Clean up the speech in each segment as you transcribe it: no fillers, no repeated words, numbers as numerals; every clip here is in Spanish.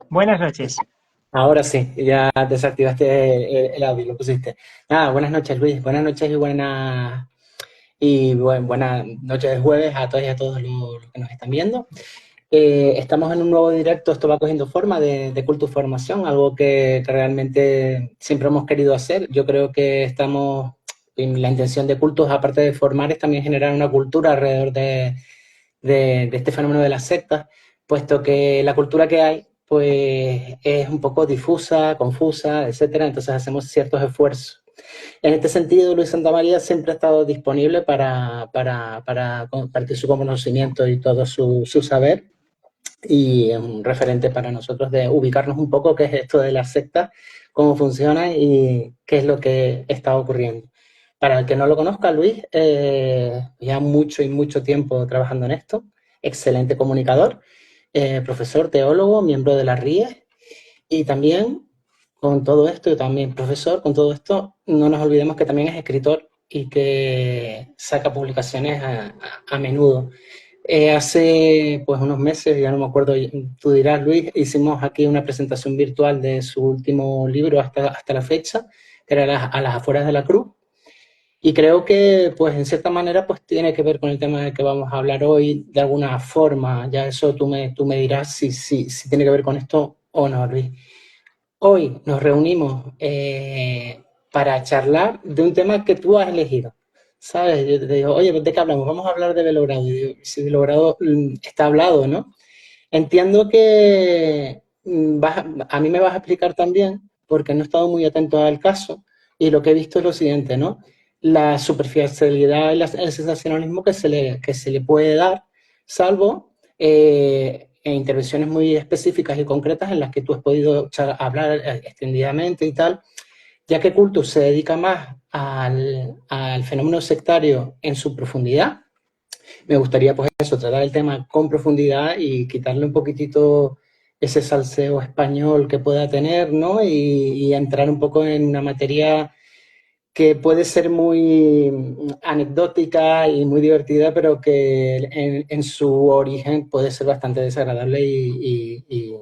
Buenas noches. Ahora sí, ya desactivaste el audio, lo pusiste. Nada, buenas noches Luis, buenas noches buenas noches de jueves a todas y a todos los que nos están viendo. Estamos en un nuevo directo, esto va cogiendo forma de Cultus Formación, algo que realmente siempre hemos querido hacer. Yo creo que estamos, en la intención de Cultus, aparte de formar, es también generar una cultura alrededor de este fenómeno de las sectas, puesto que la cultura que hay pues es un poco difusa, confusa, etcétera, entonces hacemos ciertos esfuerzos. En este sentido, Luis Santamaría siempre ha estado disponible para compartir su conocimiento y todo su saber, y es un referente para nosotros de ubicarnos un poco qué es esto de las sectas, cómo funciona y qué es lo que está ocurriendo. Para el que no lo conozca, Luis, ya mucho y mucho tiempo trabajando en esto, excelente comunicador, profesor, teólogo, miembro de la RIE, y también con todo esto, y también profesor, con todo esto, no nos olvidemos que también es escritor y que saca publicaciones a menudo. Hace pues unos meses, ya no me acuerdo, tú dirás, Luis, hicimos aquí una presentación virtual de su último libro hasta la fecha, que era a las afueras de la cruz. Y creo que, pues, en cierta manera, pues tiene que ver con el tema del que vamos a hablar hoy, de alguna forma. Ya eso tú me dirás si tiene que ver con esto o no, Luis. Hoy nos reunimos para charlar de un tema que tú has elegido. ¿Sabes? Yo te digo, oye, ¿de qué hablamos? Vamos a hablar de Belogrado. Y digo, si Belogrado está hablado, ¿no? Entiendo que a mí me vas a explicar también, porque no he estado muy atento al caso, y lo que he visto es lo siguiente, ¿no? La superficialidad y el sensacionalismo que se le puede dar, salvo en intervenciones muy específicas y concretas en las que tú has podido hablar extendidamente y tal, ya que Cultus se dedica más al fenómeno sectario en su profundidad. Me gustaría, pues eso, tratar el tema con profundidad y quitarle un poquitito ese salseo español que pueda tener, ¿no? Y entrar un poco en una materia que puede ser muy anecdótica y muy divertida, pero que en su origen puede ser bastante desagradable y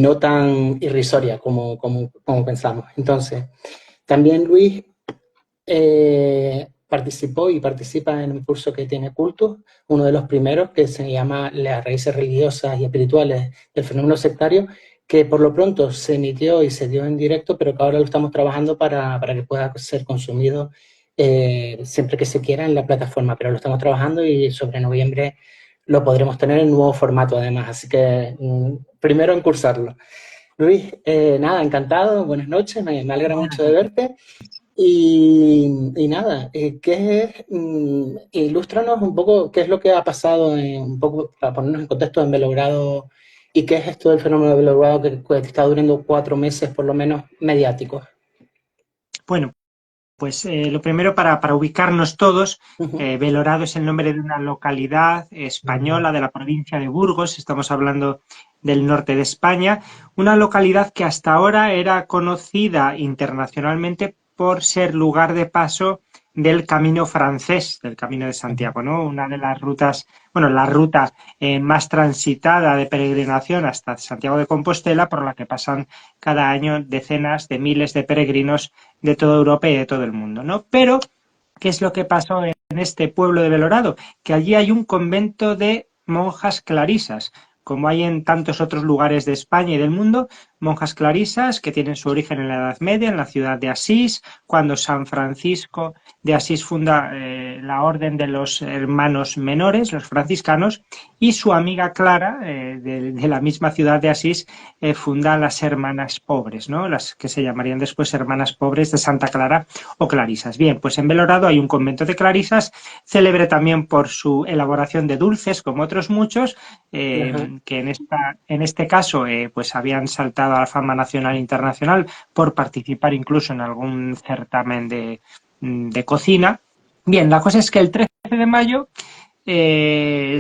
no tan irrisoria como pensamos. Entonces, también Luis participó y participa en un curso que tiene Cultus, uno de los primeros, que se llama Las raíces religiosas y espirituales del fenómeno sectario, que por lo pronto se emitió y se dio en directo, pero que ahora lo estamos trabajando para que pueda ser consumido siempre que se quiera en la plataforma, pero lo estamos trabajando y sobre noviembre lo podremos tener en nuevo formato además, así que primero en cursarlo. Luis, nada, encantado, buenas noches, me alegra Buenas mucho de noches. verte. Y nada, ¿qué es? Ilústranos un poco qué es lo que ha pasado, un poco para ponernos en contexto en Belogrado y qué es esto del fenómeno de Belogrado que está durando 4 meses por lo menos mediáticos. Bueno, pues lo primero para ubicarnos todos, Ujú. Belorado es el nombre de una localidad española de la provincia de Burgos, estamos hablando del norte de España, una localidad que hasta ahora era conocida internacionalmente por ser lugar de paso del camino francés, del Camino de Santiago, ¿no? Una de las rutas, bueno, la ruta más transitada de peregrinación hasta Santiago de Compostela, por la que pasan cada año decenas de miles de peregrinos de toda Europa y de todo el mundo, ¿no? Pero, ¿qué es lo que pasó en este pueblo de Belorado? Que allí hay un convento de monjas clarisas, como hay en tantos otros lugares de España y del mundo, monjas clarisas que tienen su origen en la Edad Media, en la ciudad de Asís, cuando San Francisco de Asís funda la Orden de los Hermanos Menores, los franciscanos, y su amiga Clara, de la misma ciudad de Asís, funda las Hermanas Pobres, ¿no? Las que se llamarían después Hermanas Pobres de Santa Clara o Clarisas. Bien, pues en Belorado hay un convento de Clarisas, célebre también por su elaboración de dulces, como otros muchos, Ajá. que en este caso pues habían saltado a la fama nacional e internacional por participar incluso en algún certamen de cocina. Bien, la cosa es que el 13 de mayo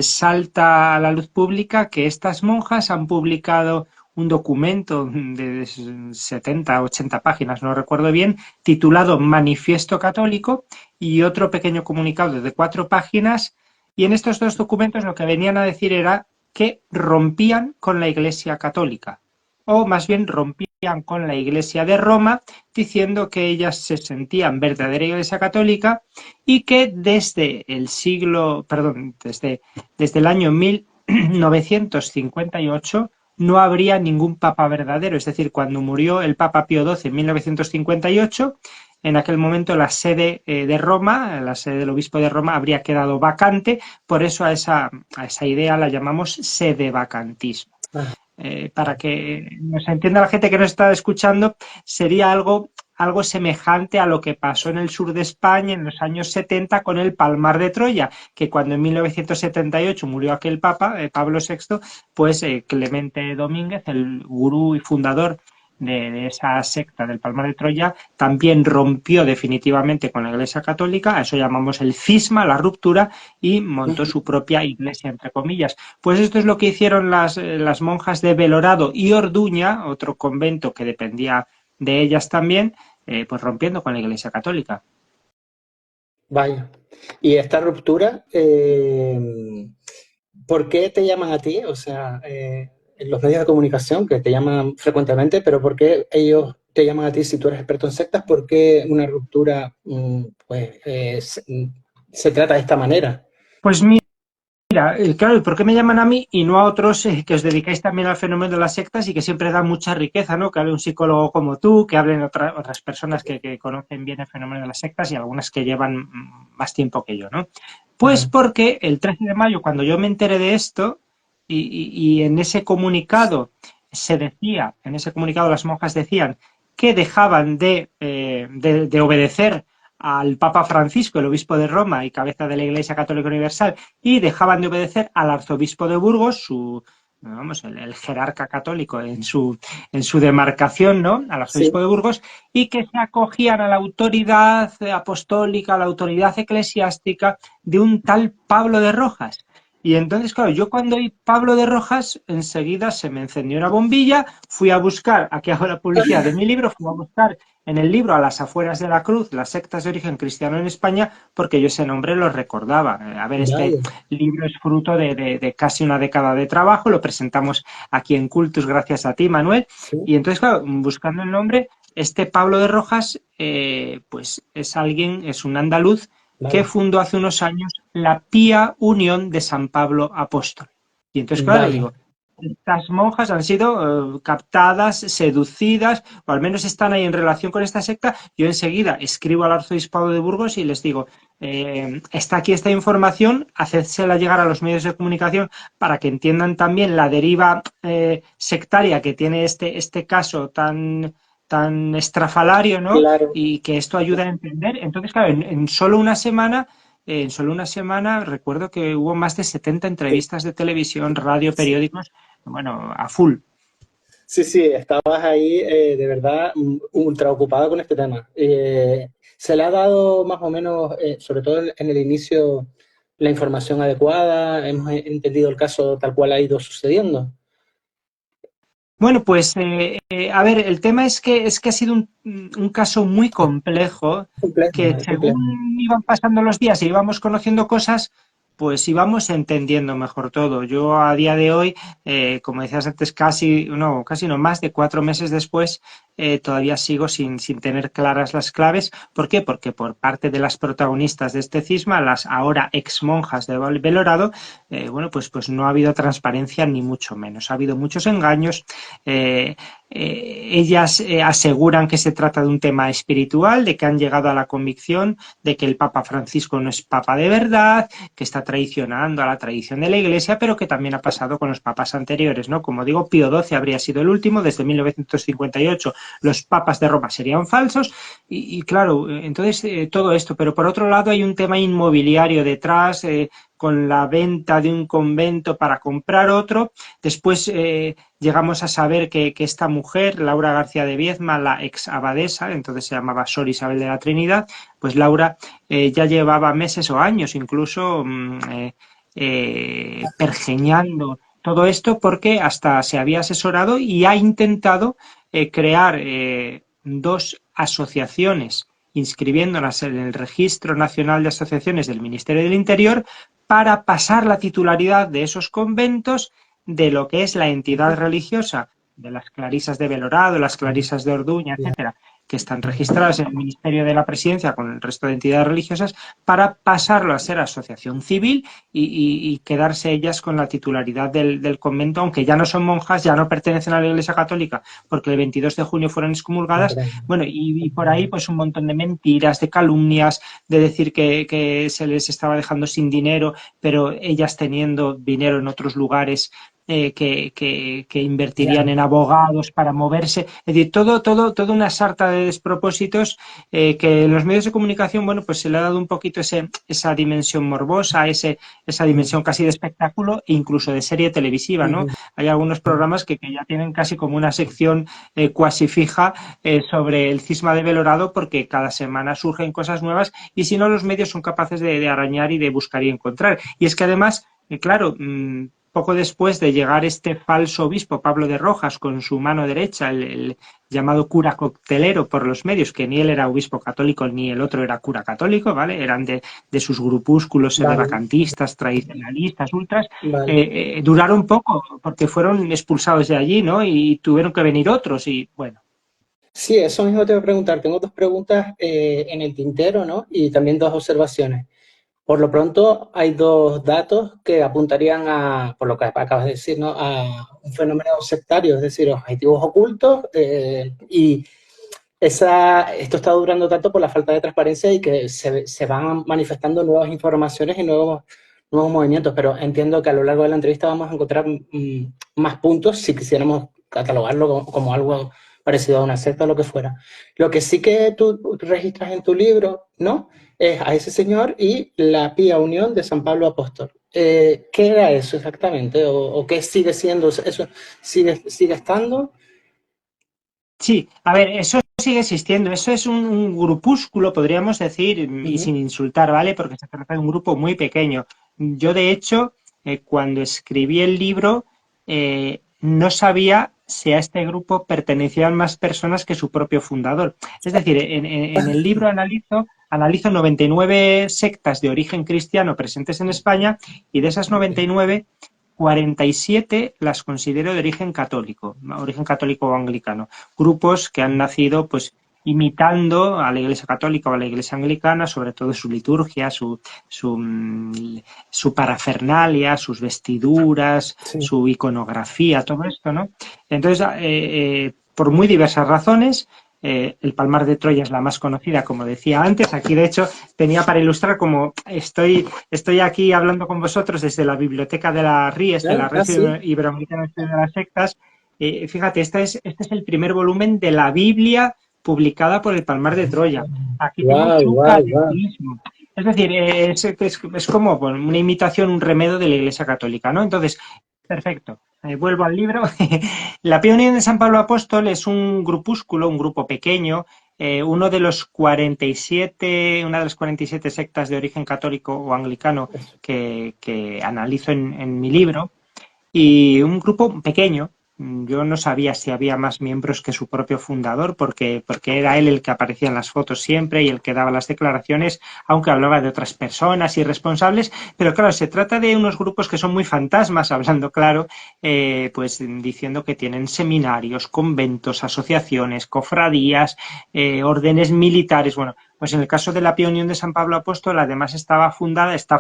salta a la luz pública que estas monjas han publicado un documento de 70, 80 páginas, no recuerdo bien, titulado Manifiesto Católico y otro pequeño comunicado de 4 páginas. Y en estos dos documentos lo que venían a decir era que rompían con la Iglesia católica, o más bien rompían con la Iglesia de Roma, diciendo que ellas se sentían verdadera Iglesia católica y que desde el siglo, perdón, desde el año 1958 no habría ningún papa verdadero. Es decir, cuando murió el Papa Pío XII en 1958, en aquel momento la sede de Roma, la sede del obispo de Roma, habría quedado vacante, por eso a esa idea la llamamos sedevacantismo. Ah, Para que nos entienda la gente que nos está escuchando, sería algo semejante a lo que pasó en el sur de España en los años 70 con el Palmar de Troya, que cuando en 1978 murió aquel papa, Pablo VI, pues Clemente Domínguez, el gurú y fundador de esa secta del Palmar de Troya, también rompió definitivamente con la Iglesia Católica, a eso llamamos el cisma, la ruptura, y montó ujú. su propia iglesia, entre comillas. Pues esto es lo que hicieron las monjas de Belorado y Orduña, otro convento que dependía de ellas también, pues rompiendo con la Iglesia Católica. Vaya. Y esta ruptura, ¿por qué te llaman a ti? O sea, en los medios de comunicación que te llaman frecuentemente, pero ¿por qué ellos te llaman a ti si tú eres experto en sectas? ¿Por qué una ruptura, pues, se trata de esta manera? Pues mira, claro, ¿y por qué me llaman a mí y no a otros que os dedicáis también al fenómeno de las sectas y que siempre da mucha riqueza, ¿no? Que hable un psicólogo como tú, que hablen otras personas que conocen bien el fenómeno de las sectas y algunas que llevan más tiempo que yo, ¿no? Pues Ajá. porque el 13 de mayo, cuando yo me enteré de esto, y en ese comunicado se decía, en ese comunicado las monjas decían que dejaban de obedecer al Papa Francisco, el obispo de Roma y cabeza de la Iglesia Católica Universal, y dejaban de obedecer al arzobispo de Burgos, vamos, el jerarca católico en su demarcación, ¿no? Al arzobispo Sí, de Burgos, y que se acogían a la autoridad apostólica, a la autoridad eclesiástica de un tal Pablo de Rojas. Y entonces, claro, yo cuando oí Pablo de Rojas, enseguida se me encendió una bombilla, fui a buscar, aquí hago la publicidad de mi libro, fui a buscar en el libro A las afueras de la cruz, las sectas de origen cristiano en España, porque yo ese nombre lo recordaba. A ver, este vaya. libro es fruto de casi una década de trabajo, lo presentamos aquí en Cultus gracias a ti, Manuel, Sí, y entonces, claro, buscando el nombre, este Pablo de Rojas, pues es alguien, es un andaluz que vaya, fundó hace unos años la Pía Unión de San Pablo Apóstol. Y entonces, claro, vaya. digo, estas monjas han sido captadas, seducidas, o al menos están ahí en relación con esta secta. Yo enseguida escribo al arzobispado de Burgos y les digo, está aquí esta información, hacédsela llegar a los medios de comunicación para que entiendan también la deriva sectaria que tiene este caso tan estrafalario, ¿no? Claro. Y que esto ayuda a entender. Entonces, claro, en solo una semana recuerdo que hubo más de 70 Sí, entrevistas de televisión, radio, sí. periódicos, bueno, a full. Sí, sí, estabas ahí de verdad ultra ocupado con este tema. ¿Se le ha dado más o menos, sobre todo en el inicio, la información adecuada? ¿Hemos entendido el caso tal cual ha ido sucediendo? Bueno, pues a ver, el tema es que ha sido un caso muy complejo Complejo, que es según complejo. iban pasando los días y íbamos conociendo cosas, pues íbamos entendiendo mejor todo. Yo a día de hoy, como decías antes, casi no, más de 4 meses después, todavía sigo sin tener claras las claves. ¿Por qué? Porque por parte de las protagonistas de este cisma, las ahora ex monjas de Belorado, bueno, pues no ha habido transparencia ni mucho menos. Ha habido muchos engaños. Eh, Ellas aseguran que se trata de un tema espiritual, de que han llegado a la convicción de que el Papa Francisco no es papa de verdad, que está traicionando a la tradición de la Iglesia, pero que también ha pasado con los papas anteriores, ¿no? Como digo, Pío XII habría sido el último, desde 1958 los papas de Roma serían falsos, y claro, entonces todo esto, pero por otro lado hay un tema inmobiliario detrás, con la venta de un convento para comprar otro. Después llegamos a saber que esta mujer, Laura García de Viezma, la ex abadesa, entonces se llamaba Sor Isabel de la Trinidad, pues Laura ya llevaba meses o años incluso pergeñando todo esto porque hasta se había asesorado y ha intentado crear dos asociaciones inscribiéndolas en el Registro Nacional de Asociaciones del Ministerio del Interior para pasar la titularidad de esos conventos de lo que es la entidad religiosa de las clarisas de Belorado, las clarisas de Orduña, etcétera, que están registradas en el Ministerio de la Presidencia con el resto de entidades religiosas, para pasarlo a ser asociación civil y quedarse ellas con la titularidad del convento, aunque ya no son monjas, ya no pertenecen a la Iglesia Católica, porque el 22 de junio fueron excomulgadas. Bueno, y por ahí pues un montón de mentiras, de calumnias, de decir que se les estaba dejando sin dinero, pero ellas teniendo dinero en otros lugares, que invertirían en abogados para moverse. Es decir, toda una sarta de despropósitos, que en los medios de comunicación, bueno, pues se le ha dado un poquito esa dimensión morbosa, esa dimensión casi de espectáculo e incluso de serie televisiva, ¿no? Hay algunos programas que ya tienen casi como una sección cuasi fija sobre el cisma de Belorado, porque cada semana surgen cosas nuevas y si no, los medios son capaces de arañar y de buscar y encontrar. Y es que además, claro, poco después de llegar este falso obispo, Pablo de Rojas, con su mano derecha, el llamado cura coctelero por los medios, que ni él era obispo católico ni el otro era cura católico, ¿vale? Eran de sus grupúsculos sedevacantistas, tradicionalistas, ultras, duraron poco porque fueron expulsados de allí, ¿no? Y tuvieron que venir otros y bueno. Sí, eso mismo te voy a preguntar. Tengo dos preguntas en el tintero, ¿no? Y también dos observaciones. Por lo pronto, hay dos datos que apuntarían a, por lo que acabas de decir, ¿no? A un fenómeno sectario, es decir, objetivos ocultos, y esto está durando tanto por la falta de transparencia y que se van manifestando nuevas informaciones y nuevos movimientos, pero entiendo que a lo largo de la entrevista vamos a encontrar más puntos si quisiéramos catalogarlo como algo parecido a una secta o lo que fuera. Lo que sí que tú registras en tu libro, ¿no? Es a ese señor y la Pía Unión de San Pablo Apóstol. ¿Qué era eso exactamente? ¿O qué sigue siendo? ¿Eso sigue estando? Sí, a ver, eso sigue existiendo, eso es un grupúsculo, podríamos decir, y sin insultar, ¿vale? Porque se trata de un grupo muy pequeño. Yo, de hecho, cuando escribí el libro, no sabía si a este grupo pertenecían más personas que su propio fundador. Es decir, en el libro analizo 99 sectas de origen cristiano presentes en España y de esas 99, 47 las considero de origen católico o anglicano. Grupos que han nacido, pues, imitando a la Iglesia Católica o a la Iglesia Anglicana, sobre todo su liturgia, su parafernalia, sus vestiduras, Sí. su iconografía, todo esto, ¿no? Entonces, por muy diversas razones, el Palmar de Troya es la más conocida, como decía antes. Aquí, de hecho, tenía para ilustrar como estoy aquí hablando con vosotros desde la biblioteca de la RIES, de la Red Iberoamericana de las Sectas. Fíjate, este es el primer volumen de la Biblia publicada por el Palmar de Troya. Aquí tengo su catecismo. Es decir, es como bueno, una imitación, un remedo de la Iglesia Católica, ¿no? Entonces, perfecto. Vuelvo al libro. La Pía Unión de San Pablo Apóstol es un grupúsculo, un grupo pequeño, una de las 47 sectas de origen católico o anglicano que analizo en mi libro, y un grupo pequeño. Yo no sabía si había más miembros que su propio fundador, porque era él el que aparecía en las fotos siempre y el que daba las declaraciones, aunque hablaba de otras personas y responsables. Pero claro, se trata de unos grupos que son muy fantasmas, hablando claro, pues diciendo que tienen seminarios, conventos, asociaciones, cofradías, órdenes militares. Bueno, pues en el caso de la Pía Unión de San Pablo Apóstol, además está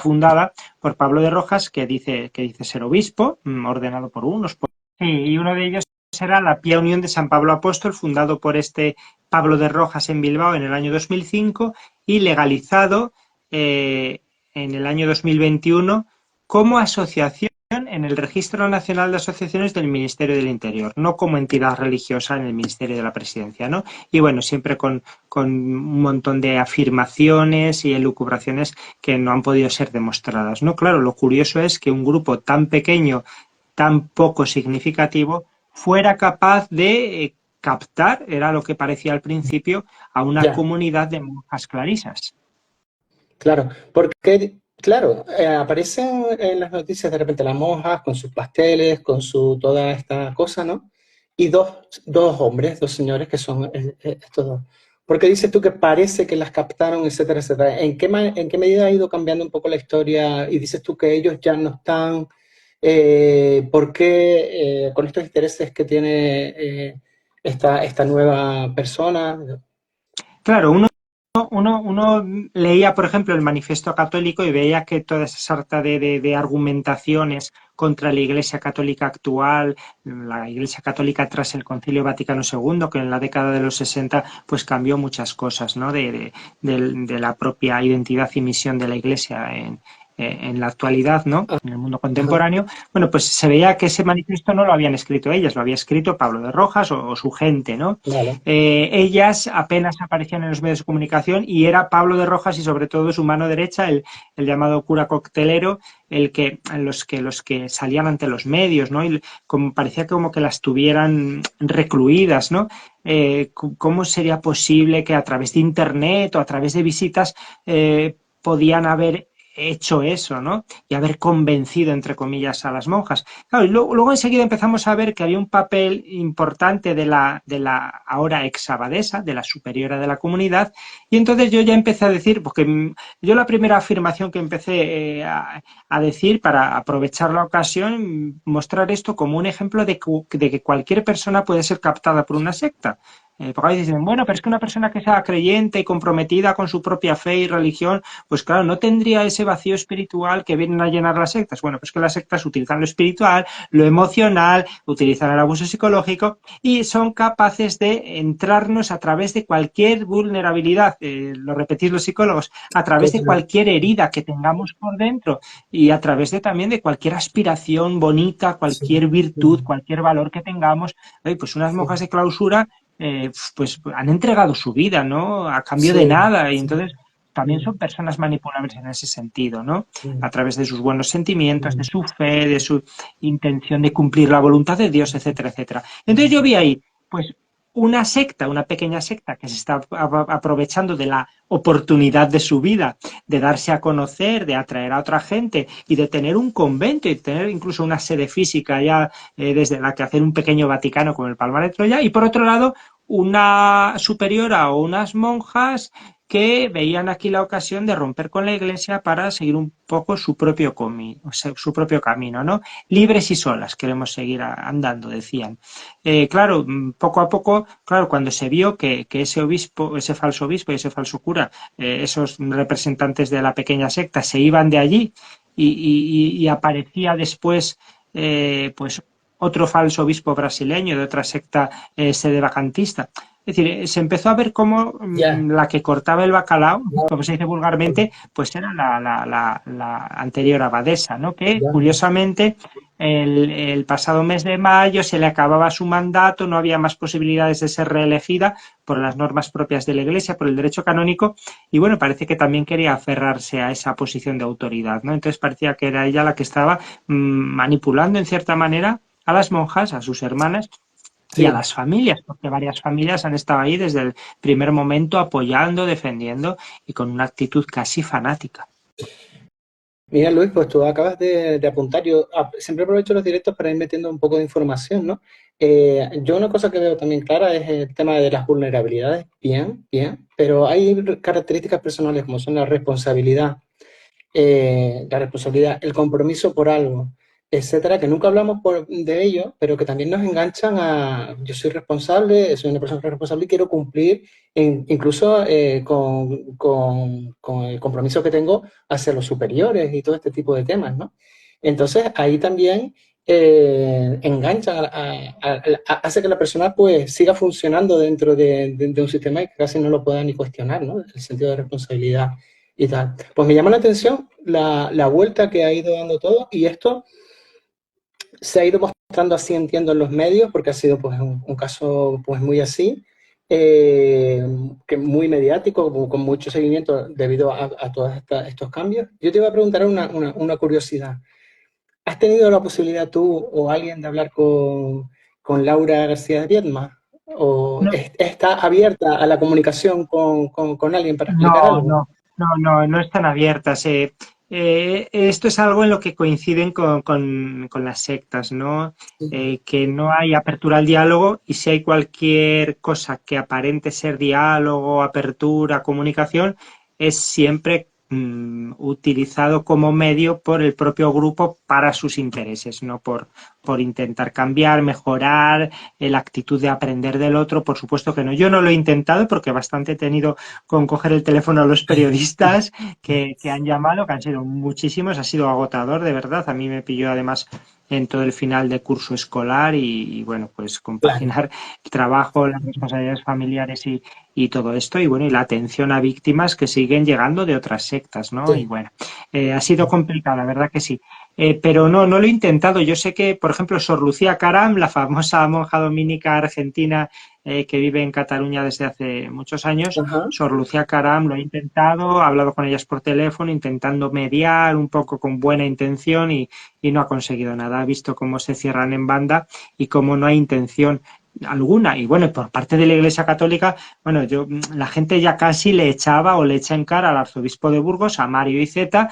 fundada por Pablo de Rojas, que dice ser obispo, ordenado por unos. Sí, y uno de ellos era la Pía Unión de San Pablo Apóstol, fundado por este Pablo de Rojas en Bilbao en el año 2005 y legalizado en el año 2021 como asociación en el Registro Nacional de Asociaciones del Ministerio del Interior, no como entidad religiosa en el Ministerio de la Presidencia, ¿no? Y bueno, siempre con un montón de afirmaciones y elucubraciones que no han podido ser demostradas, ¿no? Claro, lo curioso es que un grupo tan pequeño, tan poco significativo, fuera capaz de captar, era lo que parecía al principio, a una comunidad de monjas clarisas. Claro, porque, claro, aparecen en las noticias de repente las monjas con sus pasteles, con toda esta cosa, ¿no? Y dos hombres, dos señores que son estos dos. ¿Por qué dices tú que parece que las captaron, etcétera, etcétera? ¿En qué medida ha ido cambiando un poco la historia? Y dices tú que ellos ya no están ¿Por qué con estos intereses que tiene esta nueva persona? Claro, uno leía, por ejemplo, el Manifiesto Católico y veía que toda esa sarta de argumentaciones contra la Iglesia Católica actual, la Iglesia Católica tras el Concilio Vaticano II, que en la década de los 60 pues cambió muchas cosas, ¿no? De la propia identidad y misión de la Iglesia en la actualidad, ¿no? En el mundo Ajá, contemporáneo. Bueno, pues se veía que ese manifiesto no lo habían escrito ellas, lo había escrito Pablo de Rojas o su gente, ¿no? vale. Ellas apenas aparecían en los medios de comunicación y era Pablo de Rojas y sobre todo su mano derecha, el llamado cura coctelero, los que salían ante los medios, ¿no? Y como parecía como que las tuvieran recluidas, ¿no? ¿Cómo sería posible que a través de internet o a través de visitas podían haber hecho eso, ¿no? Y haber convencido, entre comillas, a las monjas? Claro, y luego enseguida empezamos a ver que había un papel importante de la ahora ex abadesa, de la superiora de la comunidad, y entonces yo ya empecé a decir, porque yo la primera afirmación que empecé a decir para aprovechar la ocasión, mostrar esto como un ejemplo de que cualquier persona puede ser captada por una secta. Porque a veces dicen, bueno, pero es que una persona que sea creyente y comprometida con su propia fe y religión, pues claro, no tendría ese vacío espiritual que vienen a llenar las sectas. Bueno, pues que las sectas utilizan lo espiritual, lo emocional, utilizan el abuso psicológico y son capaces de entrarnos a través de cualquier vulnerabilidad, lo repetís los psicólogos, a través de Total. cualquier herida que tengamos por dentro y a través de también de cualquier aspiración bonita, Sí, cualquier sí, virtud, cualquier valor que tengamos. Pues unas monjas sí, de clausura pues han entregado su vida, ¿no? A cambio de sí, nada y sí, entonces también mm, son personas manipulables en ese sentido, ¿no? A mm, través de sus buenos sentimientos, de mm, su fe, de su intención de cumplir la voluntad de Dios, etcétera, etcétera. Entonces yo vi ahí, pues, una secta, una pequeña secta que se está aprovechando de la oportunidad de su vida, de darse a conocer, de atraer a otra gente y de tener un convento y tener incluso una sede física ya desde la que hacer un pequeño Vaticano con el Palmar de Troya. Y por otro lado, una superiora o unas monjas que veían aquí la ocasión de romper con la Iglesia para seguir un poco su propio camino, ¿no? Libres y solas queremos seguir andando, decían. Claro, poco a poco, claro, cuando se vio que ese obispo, ese falso obispo y ese falso cura, esos representantes de la pequeña secta se iban de allí y aparecía después, pues otro falso obispo brasileño de otra secta sedevacantista. Es decir, se empezó a ver cómo ya, la que cortaba el bacalao, como se dice vulgarmente, pues era la anterior abadesa, ¿no? Que ya, curiosamente el pasado mes de mayo se le acababa su mandato, no había más posibilidades de ser reelegida por las normas propias de la Iglesia, por el derecho canónico, y bueno, parece que también quería aferrarse a esa posición de autoridad, ¿no? Entonces parecía que era ella la que estaba manipulando en cierta manera a las monjas, a sus hermanas y a sí. las familias, porque varias familias han estado ahí desde el primer momento apoyando, defendiendo y con una actitud casi fanática. Mira, Luis, pues tú acabas de apuntar. Yo siempre aprovecho los directos para ir metiendo un poco de información, ¿no? Yo una cosa que veo también clara es el tema de las vulnerabilidades, bien, bien, pero hay características personales como son la responsabilidad, el compromiso por algo, etcétera, que nunca hablamos de ello, pero que también nos enganchan a yo soy responsable, soy una persona responsable y quiero cumplir incluso con el compromiso que tengo hacia los superiores y todo este tipo de temas, ¿no? Entonces ahí también enganchan, hace que la persona pues siga funcionando dentro de un sistema y que casi no lo pueda ni cuestionar, ¿no? El sentido de responsabilidad y tal. Pues me llama la atención la vuelta que ha ido dando todo y esto se ha ido mostrando así, entiendo, en los medios, porque ha sido pues un caso pues muy así, eh, que muy mediático, con mucho seguimiento debido a todos estos cambios. Yo te iba a preguntar una curiosidad. ¿Has tenido la posibilidad tú o alguien de hablar con Laura García de Viedma? ¿O No, está abierta a la comunicación con alguien para explicar no, algo? no, no están abiertas. Esto es algo en lo que coinciden con las sectas, ¿no? Que no hay apertura al diálogo y si hay cualquier cosa que aparente ser diálogo, apertura, comunicación, es siempre utilizado como medio por el propio grupo para sus intereses, no por intentar cambiar, mejorar la actitud de aprender del otro. Por supuesto que no. Yo no lo he intentado porque bastante he tenido con coger el teléfono a los periodistas que han llamado, que han sido muchísimos, ha sido agotador, de verdad. A mí me pilló además en todo el final de curso escolar y bueno, pues Claro, compaginar el trabajo, las responsabilidades familiares y todo esto, y bueno, y la atención a víctimas que siguen llegando de otras sectas, ¿no? Y sí, bueno, ha sido complicado, la verdad que sí. Pero no lo he intentado. Yo sé que, por ejemplo, Sor Lucía Caram, la famosa monja dominica argentina que vive en Cataluña desde hace muchos años, ajá, Sor Lucía Caram lo he intentado, he hablado con ellas por teléfono, intentando mediar un poco con buena intención y no ha conseguido nada. Ha visto cómo se cierran en banda y cómo no hay intención alguna. Y bueno, por parte de la Iglesia Católica, bueno, la gente ya casi le echaba o le echa en cara al arzobispo de Burgos, a Mario Iceta,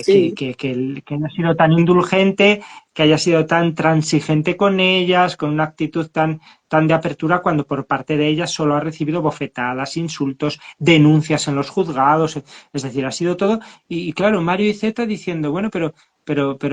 sí, que haya sido tan indulgente, que haya sido tan transigente con ellas, con una actitud tan de apertura, cuando por parte de ellas solo ha recibido bofetadas, insultos, denuncias en los juzgados, es decir, ha sido todo. Y claro, Mario Iceta diciendo, bueno, pero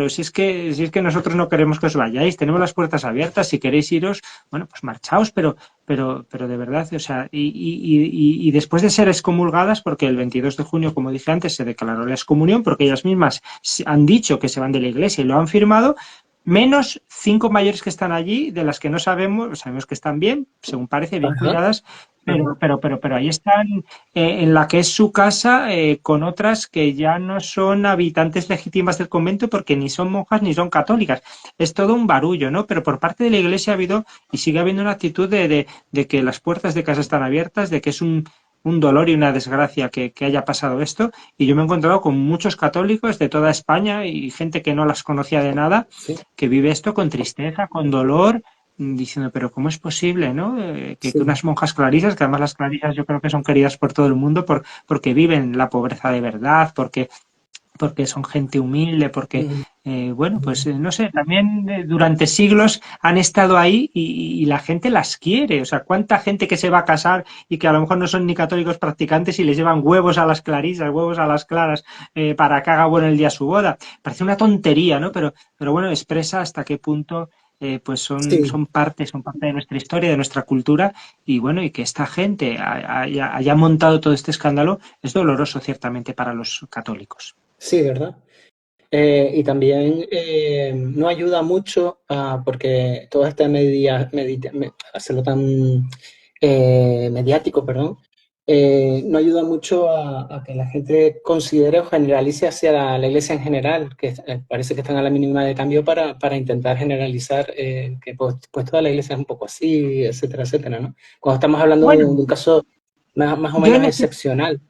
si es que nosotros no queremos que os vayáis, tenemos las puertas abiertas, si queréis iros, bueno, pues marchaos, pero de verdad, o sea, y después de ser excomulgadas, porque el 22 de junio, como dije antes, se declaró la excomunión, porque ellas mismas han dicho que se van de la iglesia y lo han firmado, menos 5 mayores que están allí, de las que no sabemos que están bien, según parece, bien ajá, cuidadas, ajá, pero ahí están en la que es su casa, con otras que ya no son habitantes legítimas del convento porque ni son monjas ni son católicas. Es todo un barullo, ¿no? Pero por parte de la Iglesia ha habido y sigue habiendo una actitud de que las puertas de casa están abiertas, de que es un dolor y una desgracia que haya pasado esto. Y yo me he encontrado con muchos católicos de toda España y gente que no las conocía de nada, sí, que vive esto con tristeza, con dolor, diciendo, pero ¿cómo es posible, no? Que sí, unas monjas clarisas, que además las clarisas yo creo que son queridas por todo el mundo porque viven la pobreza de verdad, porque son gente humilde, porque, ujú, bueno, ujú, pues no sé, también durante siglos han estado ahí y la gente las quiere. O sea, ¿cuánta gente que se va a casar y que a lo mejor no son ni católicos practicantes y les llevan huevos a las clarisas, huevos a las claras para que haga bueno el día su boda? Parece una tontería, ¿no? Pero bueno, expresa hasta qué punto pues sí, son parte de nuestra historia, de nuestra cultura, y bueno, y que esta gente haya montado todo este escándalo es doloroso ciertamente para los católicos. sí, ¿verdad? Y también no ayuda mucho porque todo este hacerlo tan mediático, perdón, no ayuda mucho a que la gente considere o generalice hacia la iglesia en general, que parece que están a la mínima de cambio para intentar generalizar que pues toda la iglesia es un poco así, etcétera, etcétera, ¿no? Cuando estamos hablando de Bueno, un caso más o yo menos en este, excepcional.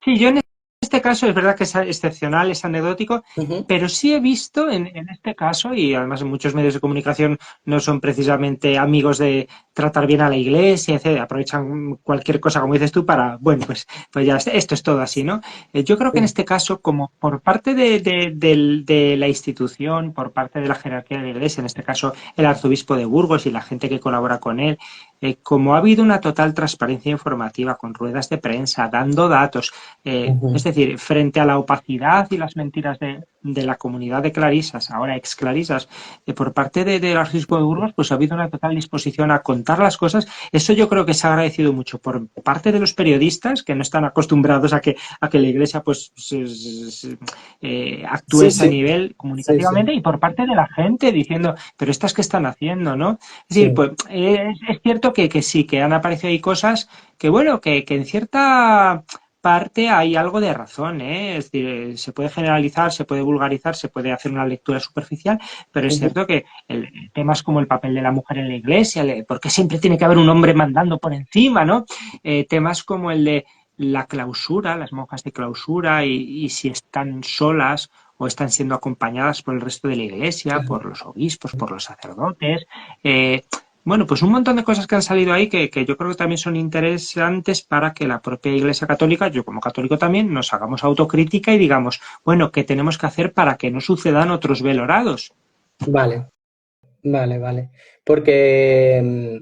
sí, yo en este caso es verdad que es excepcional, es anecdótico, Ujú, pero sí he visto en este caso, y además en muchos medios de comunicación no son precisamente amigos de tratar bien a la iglesia, etcétera, aprovechan cualquier cosa, como dices tú, para, bueno, pues ya esto es todo así, ¿no? Yo creo que en sí, este caso, como por parte de la institución, por parte de la jerarquía de la iglesia, en este caso el arzobispo de Burgos y la gente que colabora con él, como ha habido una total transparencia informativa con ruedas de prensa, dando datos, es ujú, decir, frente a la opacidad y las mentiras de la comunidad de clarisas, ahora ex clarisas, por parte del arzobispo de Burgos, pues ha habido una total disposición a contar las cosas. Eso yo creo que se ha agradecido mucho por parte de los periodistas, que no están acostumbrados a que la iglesia pues actúe a sí, ese sí, nivel sí, sí, comunicativamente, y por parte de la gente diciendo, pero estas que están haciendo, ¿no? Es decir, sí. pues es cierto que sí, que han aparecido ahí cosas que, bueno, que en cierta parte hay algo de razón, ¿eh? Es decir, se puede generalizar, se puede vulgarizar, se puede hacer una lectura superficial, pero es Ujú, cierto que temas como el papel de la mujer en la iglesia, porque siempre tiene que haber un hombre mandando por encima, ¿no? Temas como el de la clausura, las monjas de clausura, y si están solas o están siendo acompañadas por el resto de la iglesia, ajá, por los obispos, por los sacerdotes. Eh, bueno, pues un montón de cosas que han salido ahí que yo creo que también son interesantes para que la propia Iglesia Católica, yo como católico también, nos hagamos autocrítica y digamos, bueno, ¿qué tenemos que hacer para que no sucedan otros velorados? vale, vale, vale. Porque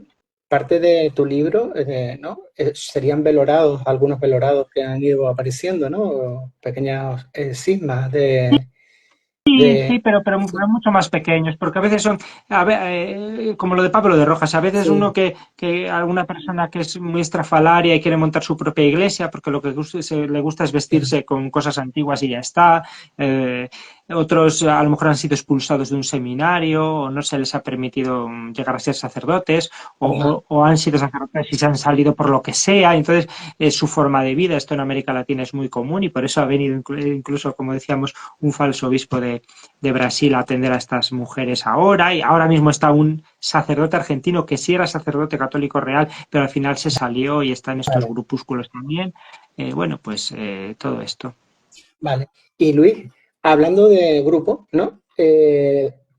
parte de tu libro, ¿no? Serían velorados, algunos velorados que han ido apareciendo, ¿no? Pequeñas cismas Sí, sí, de... pero mucho más pequeños, porque a veces son, como lo de Pablo de Rojas, a veces Sí, uno que alguna persona que es muy estrafalaria y quiere montar su propia iglesia, porque lo que le gusta es sí, vestirse con cosas antiguas y ya está. Eh, Otros a lo mejor han sido expulsados de un seminario, o no se les ha permitido llegar a ser sacerdotes, ajá, o han sido sacerdotes y se han salido por lo que sea. Entonces, es su forma de vida. Esto en América Latina es muy común y por eso ha venido incluso, como decíamos, un falso obispo de Brasil a atender a estas mujeres ahora, y ahora mismo está un sacerdote argentino que sí era sacerdote católico real, pero al final se salió y está en estos vale, grupúsculos también. Bueno, pues todo esto. vale. Y Luis, hablando de grupo, ¿no?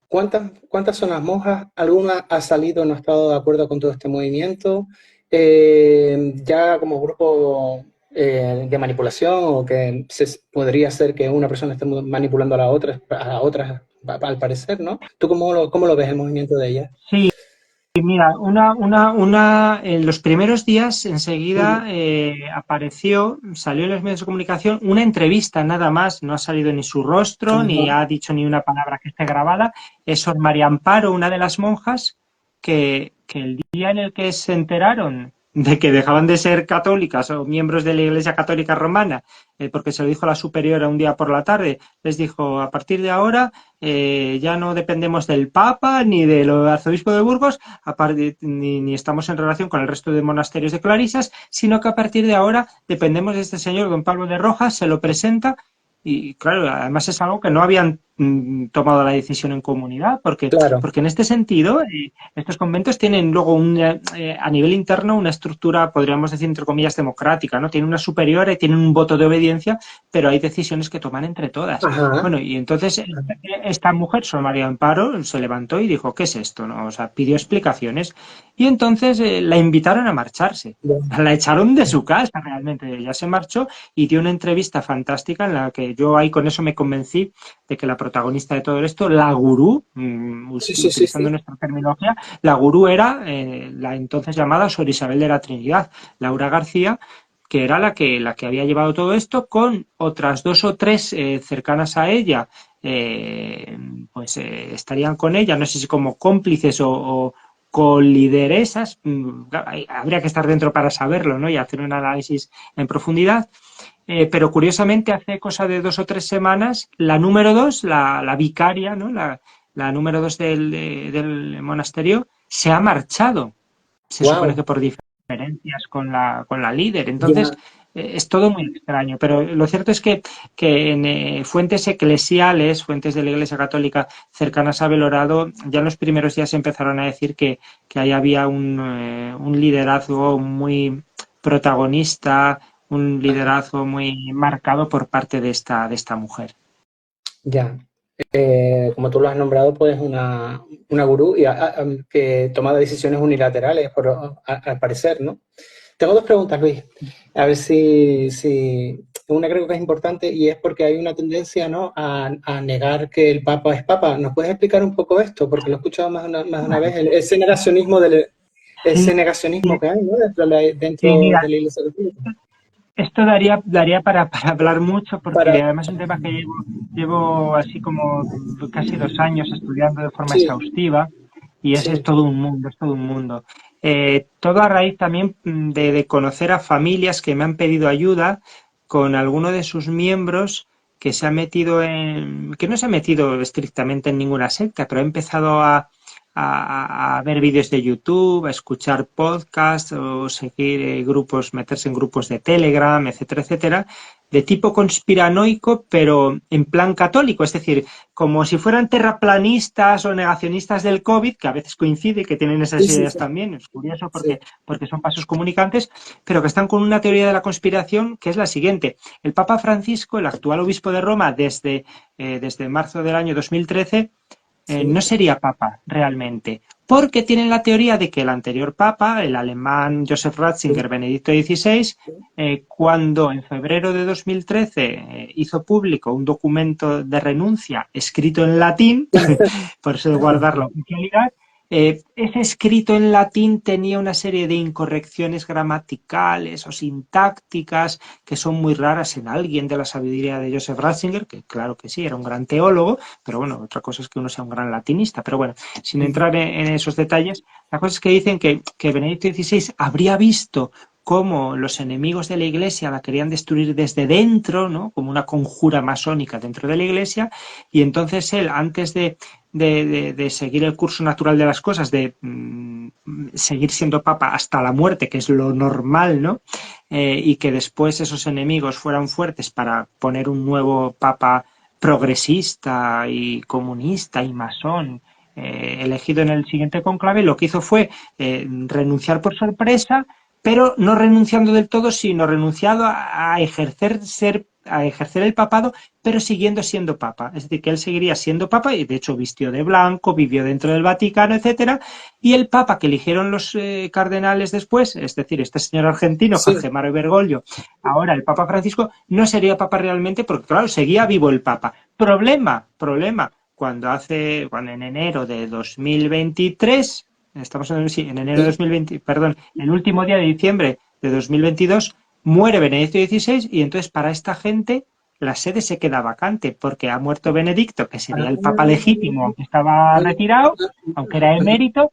¿Cuántas son las monjas? ¿Alguna ha salido, no ha estado de acuerdo con todo este movimiento? Ya como grupo de manipulación o que podría ser que una persona esté manipulando a la otra, al parecer, ¿no? ¿Tú cómo lo ves el movimiento de ella? Sí, mira, en los primeros días enseguida salió en los medios de comunicación una entrevista nada más, no ha salido ni su rostro, ni Ajá. ha dicho ni una palabra que esté grabada. Es Sor María Amparo, una de las monjas, que el día en el que se enteraron de que dejaban de ser católicas o miembros de la Iglesia Católica Romana, porque se lo dijo la superiora un día por la tarde, les dijo, a partir de ahora ya no dependemos del Papa ni del arzobispo de Burgos, ni estamos en relación con el resto de monasterios de clarisas, sino que a partir de ahora dependemos de este señor, don Pablo de Rojas, se lo presenta y claro, además es algo que no habían tomado la decisión en comunidad, Claro. porque en este sentido estos conventos tienen luego a nivel interno una estructura, podríamos decir, entre comillas, democrática, ¿no? Tienen una superiora y tienen un voto de obediencia, pero hay decisiones que toman entre todas. Ajá. Bueno, y entonces esta mujer, Sor María Amparo, se levantó y dijo, ¿qué es esto? ¿No? O sea, pidió explicaciones y entonces la invitaron a marcharse. Bien. La echaron de su casa realmente. Ella se marchó y dio una entrevista fantástica en la que yo ahí con eso me convencí de que la protagonista de todo esto, la gurú, Sí, sí, sí, utilizando sí. nuestra terminología, la gurú era la entonces llamada Sor Isabel de la Trinidad, Laura García, que era la que había llevado todo esto con otras dos o tres cercanas a ella, eh, pues estarían con ella, no sé si como cómplices o colideresas, habría que estar dentro para saberlo, ¿no? Y hacer un análisis en profundidad. Pero curiosamente, hace cosa de 2 o 3 semanas, la número dos, la vicaria, ¿no? La número dos del monasterio, se ha marchado. Se supone que Wow. por diferencias con la líder. Entonces, Ya. es todo muy extraño. Pero lo cierto es que en fuentes eclesiales, fuentes de la Iglesia Católica cercanas a Belorado, ya en los primeros días empezaron a decir que ahí había un liderazgo muy protagonista, un liderazgo muy marcado por parte de esta mujer. Ya. Como tú lo has nombrado, pues una gurú que toma decisiones unilaterales, al parecer, ¿no? Tengo dos preguntas, Luis. A ver si una creo que es importante y es porque hay una tendencia, ¿no? A negar que el Papa es Papa. ¿Nos puedes explicar un poco esto? Porque lo he escuchado más de una vez, Sí, ese negacionismo que hay, ¿no? sí, Dentro mira, de la Iglesia Católica. esto daría para hablar mucho Para, porque además es un tema que llevo así como casi 2 años estudiando de forma sí, exhaustiva y es sí, todo un mundo, es todo un mundo. Todo a raíz también de conocer a familias que me han pedido ayuda con alguno de sus miembros que no se ha metido estrictamente en ninguna secta, pero ha empezado a ver vídeos de YouTube, a escuchar podcasts o seguir grupos, meterse en grupos de Telegram, etcétera, etcétera, de tipo conspiranoico, pero en plan católico, es decir, como si fueran terraplanistas o negacionistas del COVID, que a veces coincide que tienen esas sí, sí, ideas sí, también, es curioso sí. porque son pasos comunicantes, pero que están con una teoría de la conspiración que es la siguiente. El Papa Francisco, el actual obispo de Roma, desde marzo del año 2013, no Sí. sería papa realmente, porque tienen la teoría de que el anterior papa, el alemán Joseph Sí. Ratzinger, Benedicto XVI, cuando en febrero de 2013 hizo público un documento de renuncia escrito en latín, por eso de guardar la oficialidad, ese escrito en latín tenía una serie de incorrecciones gramaticales o sintácticas que son muy raras en alguien de la sabiduría de Joseph Ratzinger, que claro que sí, era un gran teólogo, pero bueno, otra cosa es que uno sea un gran latinista, pero bueno, sin entrar en esos detalles, la cosa es que dicen que Benedicto XVI habría visto cómo los enemigos de la Iglesia la querían destruir desde dentro, ¿no? Como una conjura masónica dentro de la Iglesia, y entonces él, antes de seguir el curso natural de las cosas, de seguir siendo papa hasta la muerte, que es lo normal, ¿no? Y que después esos enemigos fueran fuertes para poner un nuevo papa progresista y comunista y masón, elegido en el siguiente conclave, lo que hizo fue renunciar por sorpresa, pero no renunciando del todo, sino renunciado a ejercer el papado, pero siguiendo siendo papa. Es decir, que él seguiría siendo papa y de hecho vistió de blanco, vivió dentro del Vaticano, etcétera. Y el papa que eligieron los cardenales después, es decir, este señor argentino, Sí. Jorge Mario Bergoglio, ahora el Papa Francisco, no sería papa realmente porque, claro, seguía vivo el papa. Problema, cuando en enero de 2023, estamos en enero de Sí. 2020, perdón, el último día de diciembre de 2022, muere Benedicto XVI y entonces para esta gente la sede se queda vacante porque ha muerto Benedicto, que sería el papa legítimo, aunque estaba retirado, aunque era emérito,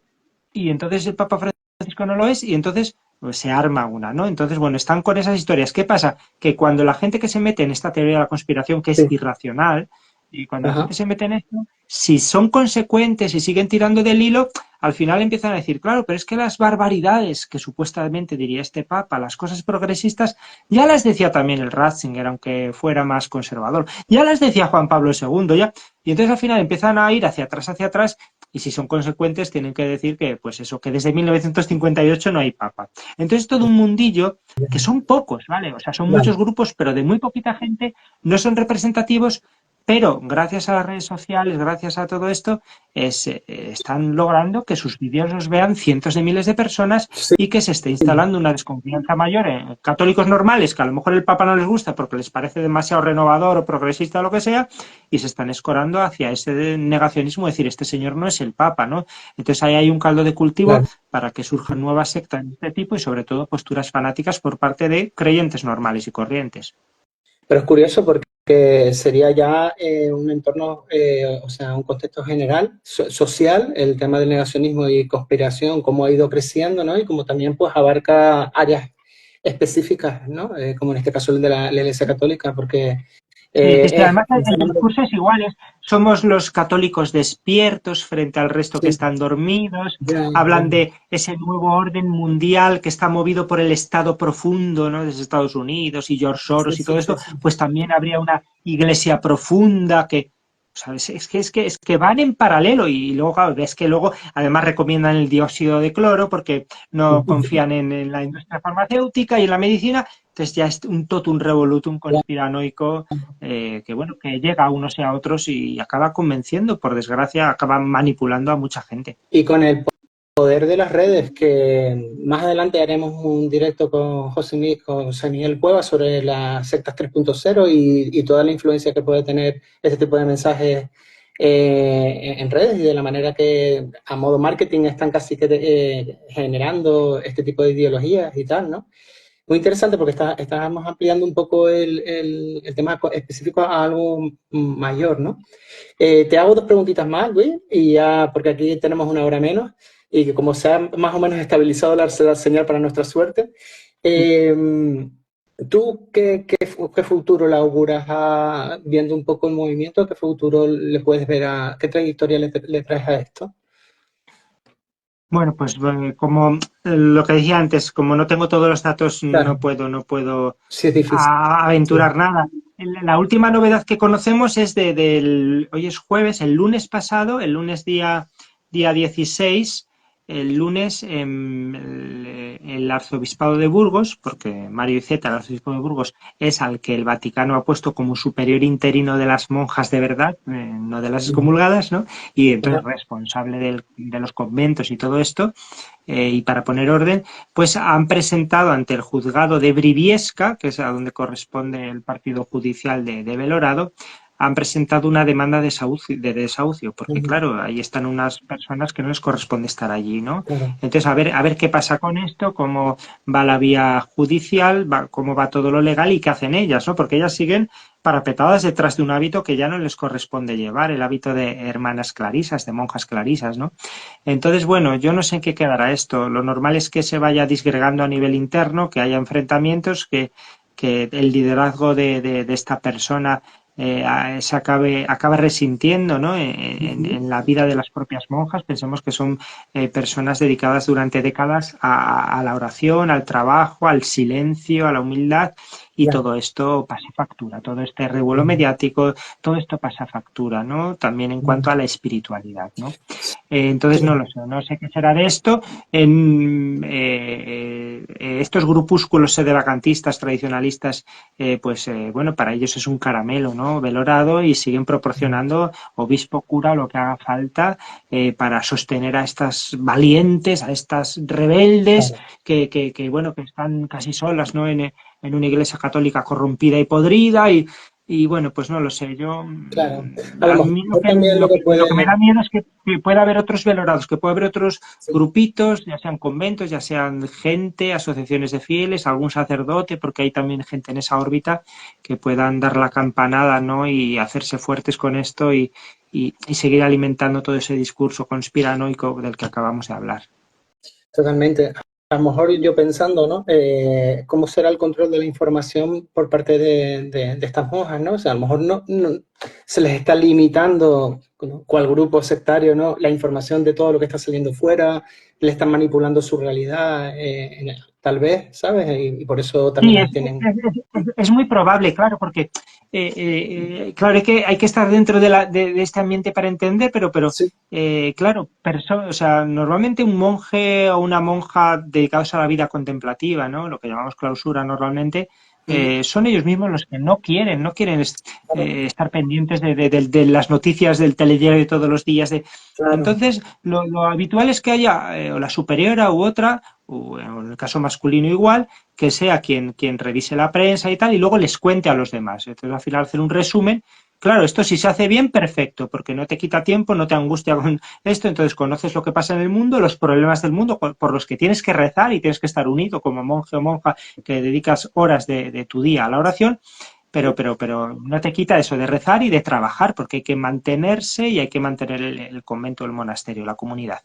y entonces el Papa Francisco no lo es, y entonces pues, se arma una, ¿no? Entonces, bueno, están con esas historias. ¿Qué pasa? Que cuando la gente que se mete en esta teoría de la conspiración, que es Sí. irracional, y cuando la gente Ajá. se mete en esto, si son consecuentes y siguen tirando del hilo, al final empiezan a decir, claro, pero es que las barbaridades que supuestamente diría este Papa, las cosas progresistas, ya las decía también el Ratzinger, aunque fuera más conservador, ya las decía Juan Pablo II, ya. Y entonces al final empiezan a ir hacia atrás, y si son consecuentes tienen que decir que, pues eso, que desde 1958 no hay Papa. Entonces todo un mundillo que son pocos, ¿vale? O sea, son muchos Vale. grupos, pero de muy poquita gente, no son representativos, pero gracias a las redes sociales, gracias a todo esto, están logrando que sus vídeos los vean cientos de miles de personas Sí. y que se esté instalando una desconfianza mayor en católicos normales, que a lo mejor el Papa no les gusta porque les parece demasiado renovador o progresista o lo que sea, y se están escorando hacia ese negacionismo, decir, este señor no es el Papa, ¿no? Entonces ahí hay un caldo de cultivo Claro. para que surjan nuevas sectas de este tipo y sobre todo posturas fanáticas por parte de creyentes normales y corrientes. Pero es curioso porque sería ya un entorno, o sea, un contexto general, social, el tema del negacionismo y conspiración, cómo ha ido creciendo, ¿no? Y como también pues abarca áreas específicas, ¿no? Como en este caso el de la Iglesia Católica, porque Sí, sí, sí. es Además el precisamente... discurso es igual, somos los católicos despiertos frente al resto que Sí, están dormidos, ya, ya, hablan de ese nuevo orden mundial que está movido por el Estado profundo, ¿no? Desde Estados Unidos y George sí, Soros y todo sí, sí, esto, sí. pues también habría una iglesia profunda que, ¿sabes? Es que van en paralelo y luego, claro, ves que luego además recomiendan el dióxido de cloro porque no confían en la industria farmacéutica y en la medicina, entonces ya es un totum revolutum conspiranoico que bueno, que llega a unos y a otros y acaba convenciendo, por desgracia, acaba manipulando a mucha gente. Y con el poder de las redes, que más adelante haremos un directo con con José Miguel Cueva sobre las sectas 3.0 y toda la influencia que puede tener este tipo de mensajes en redes y de la manera que a modo marketing están casi que generando este tipo de ideologías y tal, ¿no? Muy interesante porque estábamos ampliando un poco el tema específico a algo mayor, ¿no? Te hago dos preguntitas más, Luis, y ya, porque aquí tenemos una hora menos, y que como se ha más o menos estabilizado la señal para nuestra suerte, eh, ¿tú qué futuro le auguras viendo un poco el movimiento? ¿Qué futuro le puedes ver qué trayectoria le traes a esto? Bueno, pues como lo que decía antes, como no tengo todos los datos, Claro, no puedo sí es difícil. Sí. aventurar nada. La última novedad que conocemos es hoy es jueves, el lunes pasado, el lunes día 16, el lunes el arzobispado de Burgos, porque Mario Iceta, el arzobispo de Burgos, es al que el Vaticano ha puesto como superior interino de las monjas de verdad, no de las excomulgadas, ¿no? Y entonces responsable de los conventos y todo esto, y para poner orden, pues han presentado ante el juzgado de Briviesca, que es a donde corresponde el partido judicial de Belorado, han presentado una demanda de desahucio, porque Ujú. claro, ahí están unas personas que no les corresponde estar allí, ¿no? Claro, Entonces, a ver qué pasa con esto, cómo va la vía judicial, cómo va todo lo legal y qué hacen ellas, ¿no? Porque ellas siguen parapetadas detrás de un hábito que ya no les corresponde llevar, el hábito de hermanas clarisas, de monjas clarisas, ¿no? Entonces, bueno, yo no sé en qué quedará esto. Lo normal es que se vaya disgregando a nivel interno, que haya enfrentamientos, que el liderazgo de esta persona acabe resintiendo, ¿no? ujú, En la vida de las propias monjas. Pensemos que son personas dedicadas durante décadas a la oración, al trabajo, al silencio, a la humildad, y claro, todo esto pasa factura, todo este revuelo ujú, mediático, todo esto pasa factura, ¿no? También en cuanto ujú. a la espiritualidad, ¿no? Entonces Sí, no lo sé, no sé qué será de esto. Estos grupúsculos sedevacantistas tradicionalistas, bueno, para ellos es un caramelo, ¿no? Velorado y siguen proporcionando obispo, cura o lo que haga falta para sostener a estas valientes, a estas rebeldes claro, bueno, que están casi solas, ¿no? En una iglesia católica corrompida y podrida y bueno, pues no lo sé. Yo, claro. A lo a mejor mí también lo que lo que me da puede... miedo es que pueda haber otros velorados, que pueda haber otros Sí, grupitos, ya sean conventos, ya sean gente, asociaciones de fieles, algún sacerdote, porque hay también gente en esa órbita que puedan dar la campanada, ¿no? Y hacerse fuertes con esto y seguir alimentando todo ese discurso conspiranoico del que acabamos de hablar. totalmente. A lo mejor yo pensando, ¿no? ¿Cómo será el control de la información por parte de estas monjas, ¿no? O sea, a lo mejor se les está limitando, ¿no? Cual grupo sectario, ¿no? La información de todo lo que está saliendo fuera, le están manipulando su realidad, tal vez, ¿sabes? Y por eso también Sí, las tienen. es muy probable, claro, porque claro, hay que estar dentro de este ambiente para entender, Sí. claro, o sea, normalmente un monje o una monja dedicados a la vida contemplativa, ¿no? Lo que llamamos clausura normalmente, Ujú. son ellos mismos los que no quieren Claro, estar pendientes de las noticias del telediario de todos los días. claro. Entonces, lo habitual es que haya o la superiora u otra, o en el caso masculino igual, que sea quien revise la prensa y tal, y luego les cuente a los demás. Entonces, al final, hacer un resumen. Claro, esto si se hace bien, perfecto, porque no te quita tiempo, no te angustia con esto, entonces conoces lo que pasa en el mundo, los problemas del mundo por los que tienes que rezar y tienes que estar unido como monje o monja que dedicas horas de tu día a la oración, pero no te quita eso de rezar y de trabajar, porque hay que mantenerse y hay que mantener el convento, el monasterio, la comunidad.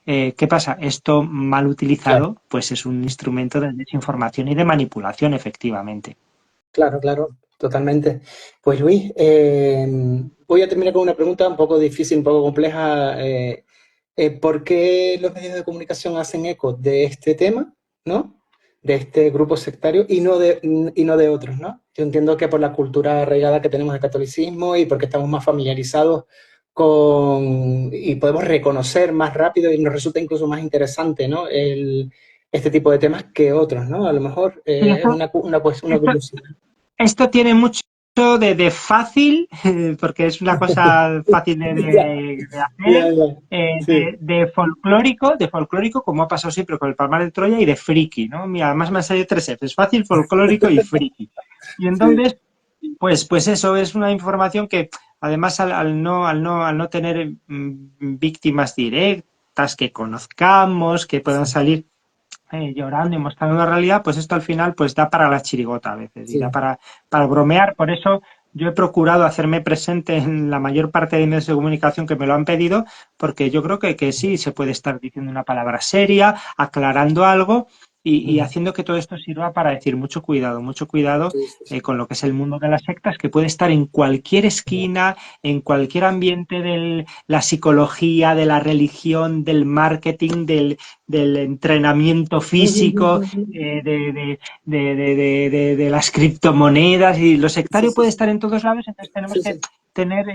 ¿Qué pasa? Esto mal Claro, utilizado, pues es un instrumento de desinformación y de manipulación, efectivamente. claro, claro, totalmente. Pues Luis, voy a terminar con una pregunta un poco difícil, un poco compleja. ¿Por qué los medios de comunicación hacen eco de este tema, ¿no? De este grupo sectario y no de otros, ¿no? Yo entiendo que por la cultura arraigada que tenemos del catolicismo y porque estamos más familiarizados y podemos reconocer más rápido y nos resulta incluso más interesante, ¿no? Este tipo de temas que otros, ¿no? A lo mejor Sí, es una esto, curiosidad. esto tiene mucho de fácil, porque es una cosa fácil Ya, de ya, hacer, ya. Sí, de folclórico, como ha pasado siempre con el Palmar de Troya, y de friki, ¿no? Mira, además me han salido tres Fs, fácil, folclórico y friki. Y sí, entonces, pues eso es una información que además al no tener víctimas directas que conozcamos, que puedan sí, salir llorando y mostrando la realidad, pues esto al final pues da para la chirigota a veces y da sí. para bromear. Por eso yo he procurado hacerme presente en la mayor parte de medios de comunicación que me lo han pedido, porque yo creo que sí se puede estar diciendo una palabra seria, aclarando algo y Ujú. haciendo que todo esto sirva para decir mucho cuidado Sí, sí, sí. con lo que es el mundo de las sectas, que puede estar en cualquier esquina, en cualquier ambiente de la psicología, de la religión, del marketing, del entrenamiento físico, de las criptomonedas y lo Sí, sectario sí, puede sí. estar en todos lados, entonces tenemos Sí, que sí. tener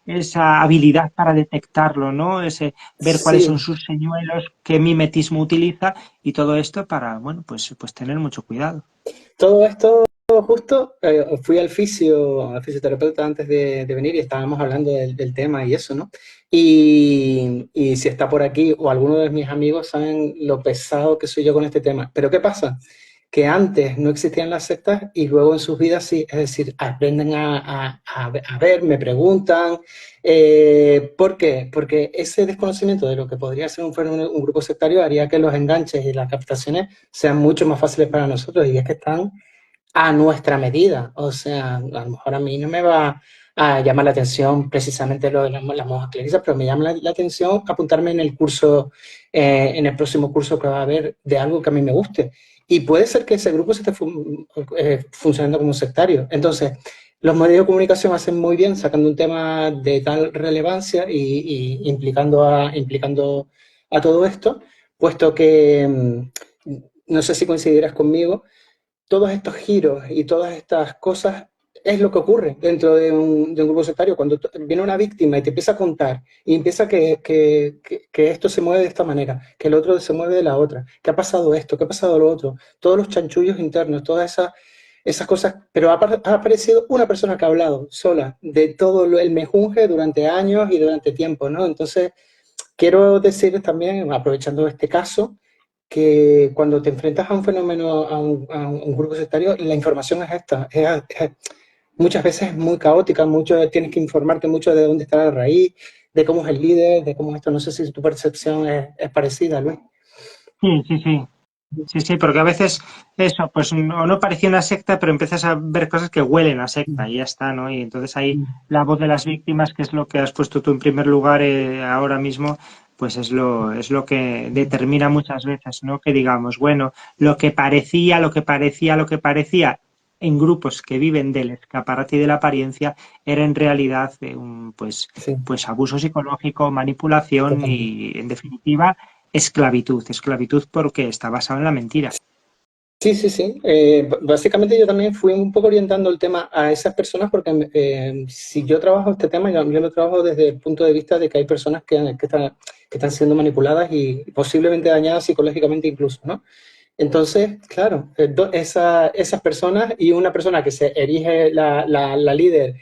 esa habilidad para detectarlo, ¿no? Ver cuáles son Sí, sus señuelos, qué mimetismo utiliza y todo esto para, bueno, pues tener mucho cuidado. todo esto justo, fui al fisioterapeuta antes de venir y estábamos hablando del tema y eso, ¿no? Y si está por aquí o alguno de mis amigos saben lo pesado que soy yo con este tema. Pero ¿qué pasa? que antes no existían las sectas y luego en sus vidas sí, es decir, aprenden a ver, me preguntan. ¿Por qué? Porque ese desconocimiento de lo que podría ser un grupo sectario haría que los enganches y las captaciones sean mucho más fáciles para nosotros, y es que están a nuestra medida. O sea, a lo mejor a mí no me va a llamar la atención precisamente lo de las monjas clarisas, pero me llama la atención apuntarme en el curso, en el próximo curso que va a haber de algo que a mí me guste. Y puede ser que ese grupo se esté funcionando como sectario. Entonces, los medios de comunicación hacen muy bien sacando un tema de tal relevancia y implicando a todo esto, puesto que, no sé si coincidirás conmigo, todos estos giros y todas estas cosas es lo que ocurre dentro de un grupo sectario. Cuando viene una víctima y te empieza a contar y empieza que esto se mueve de esta manera, que el otro se mueve de la otra, que ha pasado esto, que ha pasado lo otro, todos los chanchullos internos, todas esas cosas, pero ha aparecido una persona que ha hablado sola de todo el mejunje durante años y durante tiempo, ¿no? Entonces, quiero decir también, aprovechando este caso, que cuando te enfrentas a un fenómeno, a un grupo sectario, la información es esta. Muchas veces es muy caótica, tienes que informarte mucho de dónde está la raíz, de cómo es el líder, de cómo esto. No sé si tu percepción es parecida, Luis. Sí, sí, sí. Sí, sí, porque a veces eso, pues no parecía una secta, pero empiezas a ver cosas que huelen a secta y ya está, ¿no? Y entonces ahí la voz de las víctimas, que es lo que has puesto tú en primer lugar ahora mismo, pues es lo que determina muchas veces, ¿no? Que digamos, bueno, lo que parecía en grupos que viven del escaparate y de la apariencia era en realidad Sí, pues abuso psicológico, manipulación totalmente. y, en definitiva, esclavitud porque está basado en la mentira. Sí, sí, sí. Básicamente yo también fui un poco orientando el tema a esas personas porque si yo trabajo este tema, yo lo trabajo desde el punto de vista de que hay personas que están siendo manipuladas y posiblemente dañadas psicológicamente incluso, ¿no? Entonces, claro, esas personas y una persona que se erige la líder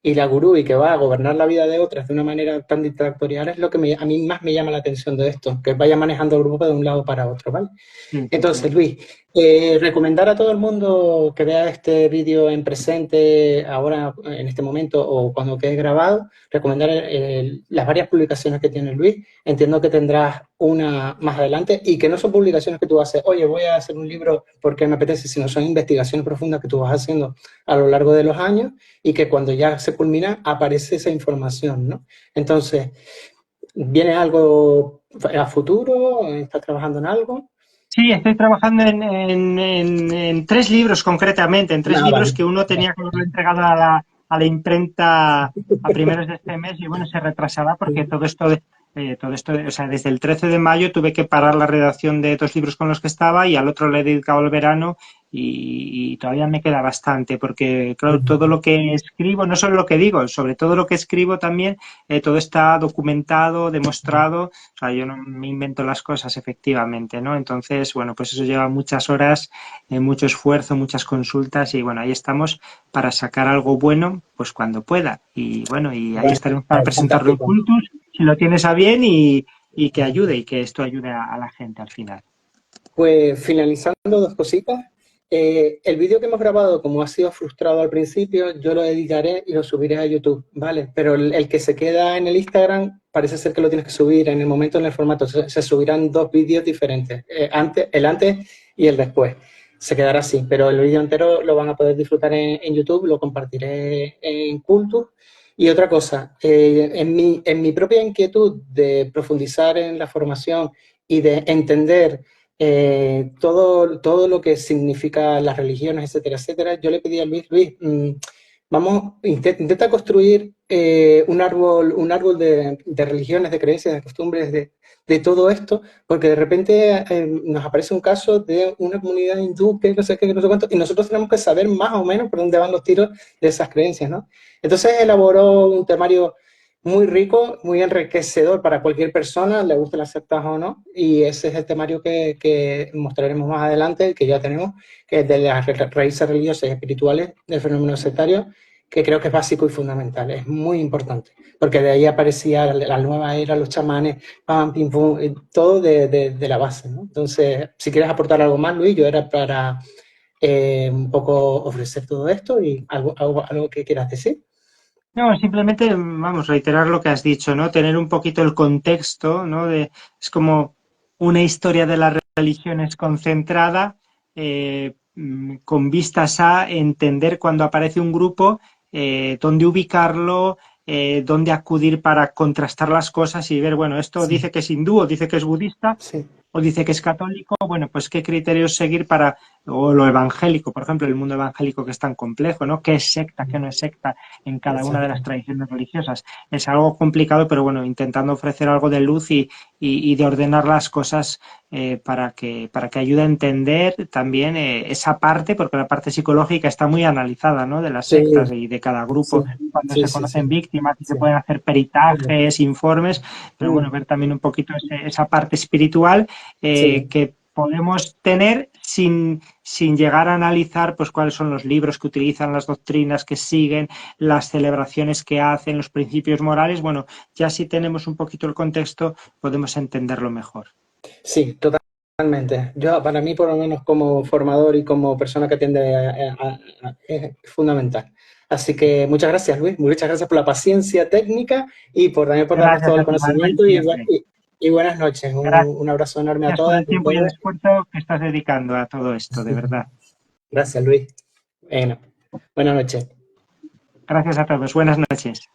y la gurú y que va a gobernar la vida de otras de una manera tan dictatorial es lo que a mí más me llama la atención de esto, que vaya manejando el grupo de un lado para otro, ¿vale? Sí, sí, sí. Entonces, Luis, recomendar a todo el mundo que vea este vídeo en presente, ahora, en este momento, o cuando quede grabado, recomendar las varias publicaciones que tiene Luis. Entiendo que tendrás una más adelante y que no son publicaciones que tú haces, oye, voy a hacer un libro porque me apetece, sino son investigaciones profundas que tú vas haciendo a lo largo de los años y que cuando ya se culmina aparece esa información, ¿no? Entonces, ¿viene algo a futuro? ¿Estás trabajando en algo? Sí, estoy trabajando en tres libros concretamente, en tres No, libros vale. que uno tenía que haberlo entregado a la imprenta a primeros de este mes y bueno, se retrasará porque todo esto, o sea, desde el 13 de mayo tuve que parar la redacción de 2 libros con los que estaba y al otro le he dedicado el verano y todavía me queda bastante porque, claro, todo lo que escribo, no solo lo que digo, sobre todo lo que escribo también, todo está documentado, demostrado, o sea, yo no me invento las cosas efectivamente, ¿no? Entonces, bueno, pues eso lleva muchas horas, mucho esfuerzo, muchas consultas y bueno, ahí estamos para sacar algo bueno, pues cuando pueda. Y bueno, y ahí Bueno, estaremos para presentarlo en fantástico. Cultus, si lo tienes a bien y que ayude y que esto ayude a la gente al final. Pues finalizando, dos cositas. El vídeo que hemos grabado, como ha sido frustrado al principio, yo lo editaré y lo subiré a YouTube, ¿vale? Pero el que se queda en el Instagram parece ser que lo tienes que subir en el momento, en el formato. Se subirán dos vídeos diferentes, el antes y el después. Se quedará así, pero el vídeo entero lo van a poder disfrutar en YouTube, lo compartiré en Cultus. Y otra cosa, en mi propia inquietud de profundizar en la formación y de entender todo lo que significa las religiones, etcétera, etcétera, yo le pedí a Luis, vamos, intenta construir un árbol de religiones, de creencias, de costumbres, de todo esto, porque de repente nos aparece un caso de una comunidad hindú que no sé qué, que no sé cuánto, y nosotros tenemos que saber más o menos por dónde van los tiros de esas creencias, ¿no? Entonces elaboró un temario muy rico, muy enriquecedor para cualquier persona, le guste las sectas o no, y ese es el temario que mostraremos más adelante, que ya tenemos, que es de las raíces religiosas y espirituales del fenómeno sectario, que creo que es básico y fundamental, es muy importante, porque de ahí aparecía la nueva era, los chamanes, pam, pim, pum, todo de la base, ¿no? Entonces, si quieres aportar algo más, Luis, yo era para un poco ofrecer todo esto y algo que quieras decir. No, simplemente, vamos, reiterar lo que has dicho, ¿no? Tener un poquito el contexto, ¿no? Es como una historia de las religiones concentrada, con vistas a entender cuando aparece un grupo, dónde ubicarlo, dónde acudir para contrastar las cosas y ver, bueno, esto Sí, dice que es hindú o dice que es budista sí, o dice que es católico, bueno, pues qué criterios seguir para, o lo evangélico, por ejemplo, el mundo evangélico que es tan complejo, ¿no? ¿Qué es secta, qué no es secta en cada una de las exacto. tradiciones religiosas? Es algo complicado, pero bueno, intentando ofrecer algo de luz y de ordenar las cosas para que ayude a entender también esa parte, porque la parte psicológica está muy analizada, ¿no? De las Sí, sectas y de cada sí, grupo, cuando sí, se sí, sí, conocen víctimas y se sí. pueden hacer Mm, peritajes, informes, pero bueno, mm, ver también un poquito esa parte espiritual sí, que podemos tener sin llegar a analizar pues cuáles son los libros que utilizan, las doctrinas que siguen, las celebraciones que hacen, los principios morales. Bueno, ya si tenemos un poquito el contexto, podemos entenderlo mejor. sí, totalmente. Yo, para mí, por lo menos como formador y como persona que atiende, es fundamental. Así que muchas gracias, Luis. Muchas gracias por la paciencia técnica y por también por darnos Gracias todo el a ti, Manuel, conocimiento siempre. y buenas noches. Un abrazo enorme a Gracias por todas el y tiempo y el todos. esfuerzo que estás dedicando a todo esto, de verdad. Gracias, Luis. Bueno, buenas noches. Gracias a todos. Buenas noches.